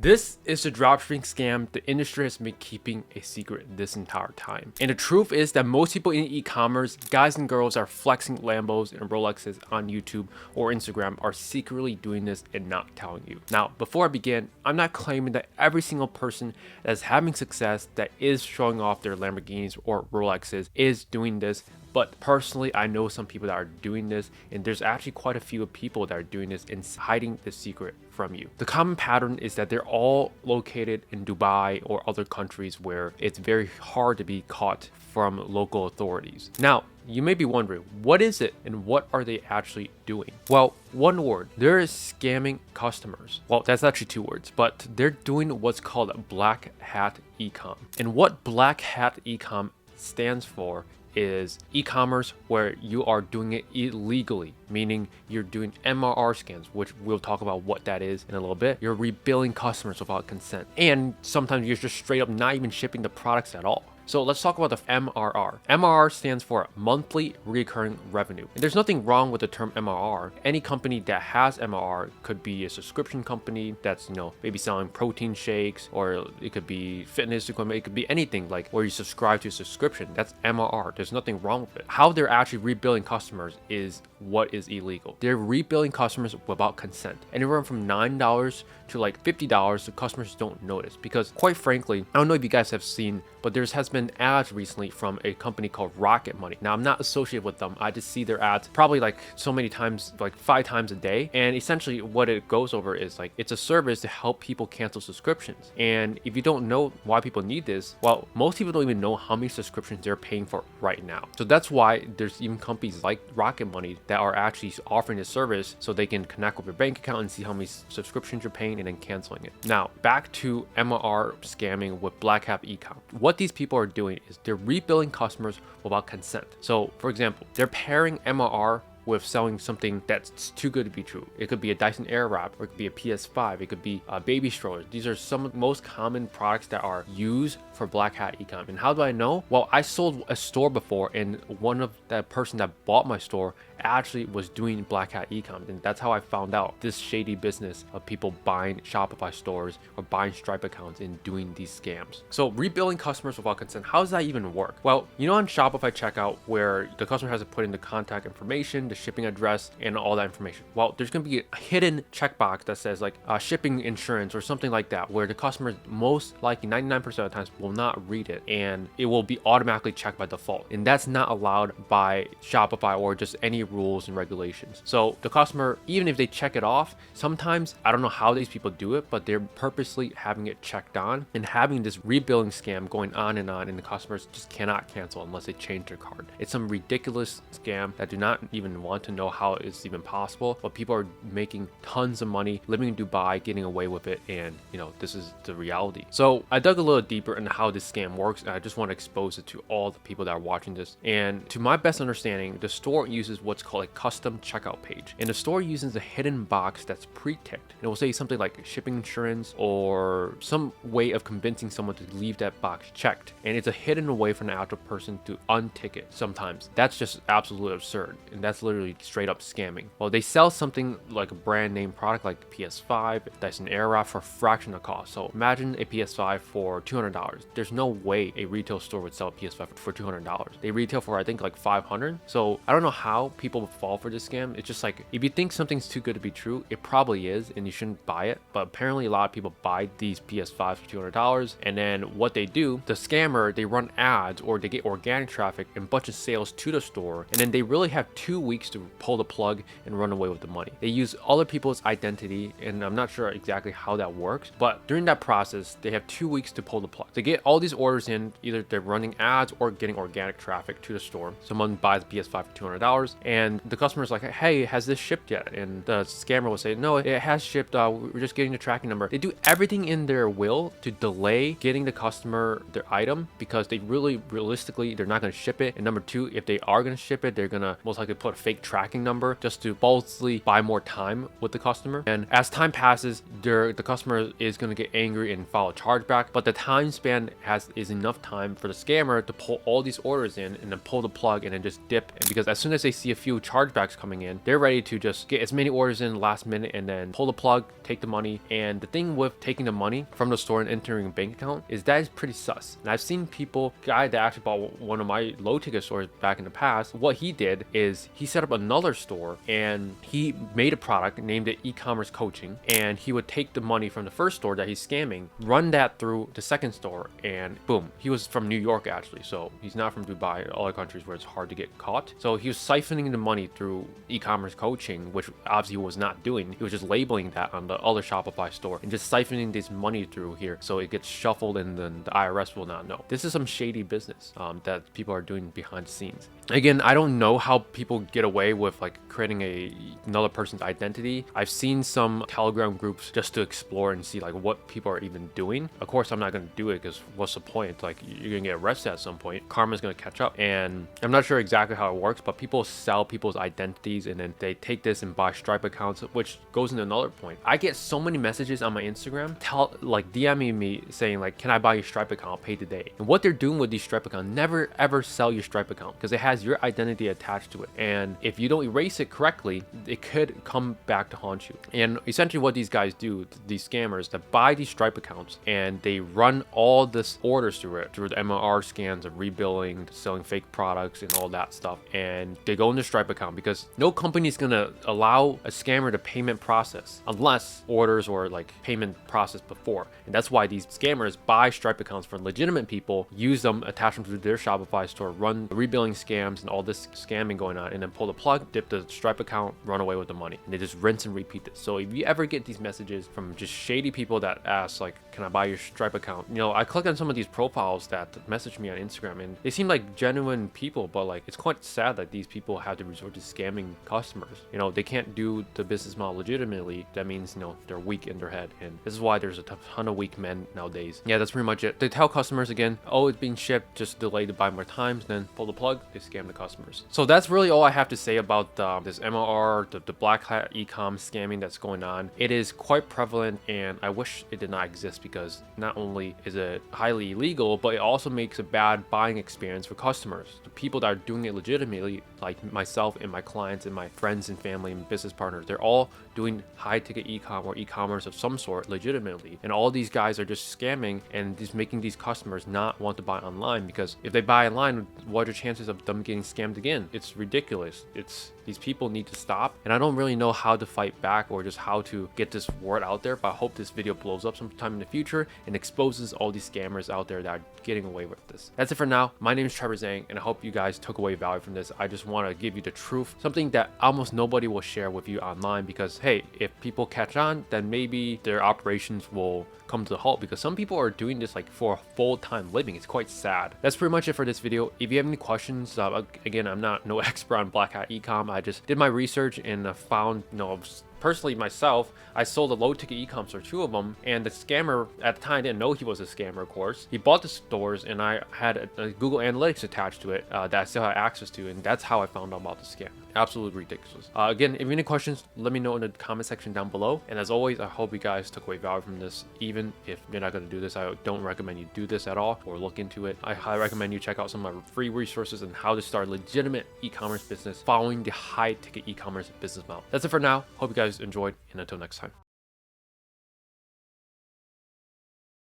This is the dropshipping scam the industry has been keeping a secret this entire time. And the truth is that most people in e-commerce, guys and girls that are flexing Lambos and Rolexes on YouTube or Instagram are secretly doing this and not telling you. Now, before I begin, I'm not claiming that every single person that's having success that is showing off their Lamborghinis or Rolexes is doing this. But personally, I know some people that are doing this, and there's actually quite a few people that are doing this and hiding the secret from you. The common pattern is that they're all located in Dubai or other countries where it's very hard to be caught from local authorities. Now, you may be wondering, what is it and what are they actually doing? Well, one word, they're scamming customers. Well, that's actually two words, but they're doing what's called black hat ecom. And what black hat ecom stands for is e-commerce where you are doing it illegally, meaning you're doing MRR scams, which we'll talk about what that is in a little bit. You're rebilling customers without consent, and sometimes you're just straight up not even shipping the products at all. So let's talk about the MRR. MRR stands for monthly recurring revenue. And there's nothing wrong with the term MRR. Any company that has MRR could be a subscription company that's, maybe selling protein shakes, or it could be fitness equipment. It could be anything like where you subscribe to a subscription. That's MRR. There's nothing wrong with it. How they're actually rebilling customers is what is illegal. They're rebilling customers without consent. Anywhere from $9 to like $50, the customers don't notice, because quite frankly, I don't know if you guys have seen, but there has been ads recently from a company called Rocket Money. Now, I'm not associated with them. I just see their ads probably like so many times, like 5 times a day. And essentially what it goes over is like, it's a service to help people cancel subscriptions. And if you don't know why people need this, well, most people don't even know how many subscriptions they're paying for right now. So that's why there's even companies like Rocket Money that are actually offering this service so they can connect with your bank account and see how many subscriptions you're paying and then canceling it. Now, back to MRR scamming with Black Hat Ecom. What these people are doing is they're rebilling customers without consent. So for example, they're pairing MRR with selling something that's too good to be true. It could be a Dyson Airwrap, or it could be a PS5, it could be baby strollers. These are some of the most common products that are used for Black Hat Ecom. And how do I know? Well, I sold a store before, and one of that person that bought my store actually was doing Black Hat Ecom, and that's how I found out this shady business of people buying Shopify stores or buying Stripe accounts and doing these scams. So rebilling customers without consent, how does that even work? Well, on Shopify checkout where the customer has to put in the contact information, the shipping address, and all that information. Well, there's going to be a hidden checkbox that says like shipping insurance or something like that, where the customer most likely 99% of the times will not read it, and it will be automatically checked by default. And that's not allowed by Shopify or just any rules and regulations. So the customer, even if they check it off, sometimes I don't know how these people do it, but they're purposely having it checked on and having this rebilling scam going on, and the customers just cannot cancel unless they change their card. It's some ridiculous scam that do not even want to know how it's even possible, but people are making tons of money living in Dubai, getting away with it, and this is the reality. So I dug a little deeper into how this scam works, and I just want to expose it to all the people that are watching this. And to my best understanding, the store uses what's called a custom checkout page, and the store uses a hidden box that's pre-ticked, and it will say something like shipping insurance or some way of convincing someone to leave that box checked, and it's a hidden way for an actual person to untick it. Sometimes that's just absolutely absurd, and that's literally straight up scamming. Well, they sell something like a brand name product like PS5, Dyson Airwrap for a fraction of cost. So imagine a PS5 for $200. There's no way a retail store would sell a PS5 for $200. They retail for I think like $500. So I don't know how people fall for this scam. It's just like, if you think something's too good to be true, it probably is, and you shouldn't buy it. But apparently a lot of people buy these PS5s for $200, and then what they do, the scammer, they run ads or they get organic traffic and bunch of sales to the store, and then they really have 2 weeks to pull the plug and run away with the money. They use other people's identity, and I'm not sure exactly how that works, but during that process, they have 2 weeks to pull the plug. They get all these orders in, either they're running ads or getting organic traffic to the store. Someone buys a PS5 for $200, and the customer's like, hey, has this shipped yet? And the scammer will say, no, it has shipped. We're just getting the tracking number. They do everything in their will to delay getting the customer their item, because they realistically, they're not going to ship it. And number two, if they are going to ship it, they're going to most likely put a fake tracking number just to falsely buy more time with the customer. And as time passes, the customer is going to get angry and file a chargeback, but the time span is enough time for the scammer to pull all these orders in and then pull the plug and then just dip. And because as soon as they see a few chargebacks coming in, they're ready to just get as many orders in last minute and then pull the plug, take the money. And the thing with taking the money from the store and entering a bank account is that is pretty sus. And I've seen guy that actually bought one of my low ticket stores back in the past, what he did is he set up another store and he made a product, named it e-commerce coaching, and he would take the money from the first store that he's scamming, run that through the second store, and boom. He was from New York actually, so he's not from Dubai, other countries where it's hard to get caught. So he was siphoning the money through e-commerce coaching, which obviously he was not doing. He was just labeling that on the other Shopify store and just siphoning this money through here so it gets shuffled and then the IRS will not know. This is some shady business that people are doing behind the scenes. Again, I don't know how people get away with like creating another person's identity. I've seen some Telegram groups just to explore and see like what people are even doing. Of course, I'm not going to do it because what's the point? Like, you're going to get arrested at some point. Karma's going to catch up. And I'm not sure exactly how it works, but people sell people's identities and then they take this and buy Stripe accounts, which goes into another point. I get so many messages on my Instagram DMing me saying like, can I buy your Stripe account? I'll pay today. And what they're doing with these Stripe accounts, never ever sell your Stripe account because it has your identity attached to it. And if you don't erase it correctly, it could come back to haunt you. And essentially what these guys do, these scammers that buy these Stripe accounts and they run all this orders through it, through the MLR scans of rebilling, selling fake products and all that stuff. And they go in the Stripe account because no company is going to allow a scammer to payment process unless orders or like payment process before. And that's why these scammers buy Stripe accounts for legitimate people, use them, attach them to their Shopify store, run rebilling scams and all this scamming going on, and then pull the plug, dip the Stripe account, run away with the money. And they just rinse and repeat this. So if you ever get these messages from just shady people that ask like, can I buy your Stripe account? You know, I click on some of these profiles that message me on Instagram and they seem like genuine people, but like it's quite sad that these people have to resort to scamming customers. You know, they can't do the business model legitimately. That means, you know, they're weak in their head. And this is why there's a ton of weak men nowadays. Yeah, that's pretty much it. They tell customers again, oh, it's being shipped, just delay to buy more times, then pull the plug, they scam the customers. So that's really all I have to say about this MLR, the black hat ecom scamming that's going on. It is quite prevalent and I wish it did not exist because not only is it highly illegal, but it also makes a bad buying experience for customers. The people that are doing it legitimately, like myself and my clients and my friends and family and business partners, they're all doing high ticket ecom or e-commerce of some sort legitimately. And all these guys are just scamming and just making these customers not want to buy online, because if they buy online, what are the chances of them getting scammed again? It's ridiculous. These people need to stop. And I don't really know how to fight back or just how to get this word out there, but I hope this video blows up sometime in the future and exposes all these scammers out there that are getting away with this. That's it for now. My name is Trevor Zheng and I hope you guys took away value from this. I just want to give you the truth, something that almost nobody will share with you online, because hey, if people catch on, then maybe their operations will come to a halt, because some people are doing this like for a full-time living. It's quite sad. That's pretty much it for this video. If you have any questions, again, I'm not no expert on black hat ecom. I just did my research and found, you know, personally myself, I sold a low ticket e-com store, 2 of them, and the scammer at the time didn't know he was a scammer, of course. He bought the stores and I had a Google Analytics attached to it that I still had access to, and that's how I found out about the scam. Absolutely ridiculous. Again, if you have any questions, let me know in the comment section down below. And as always, I hope you guys took away value from this. Even if you're not going to do this, I don't recommend you do this at all or look into it. I highly recommend you check out some of my free resources on how to start a legitimate e-commerce business following the high ticket e-commerce business model. That's it for now. Hope you guys enjoyed, and until next time.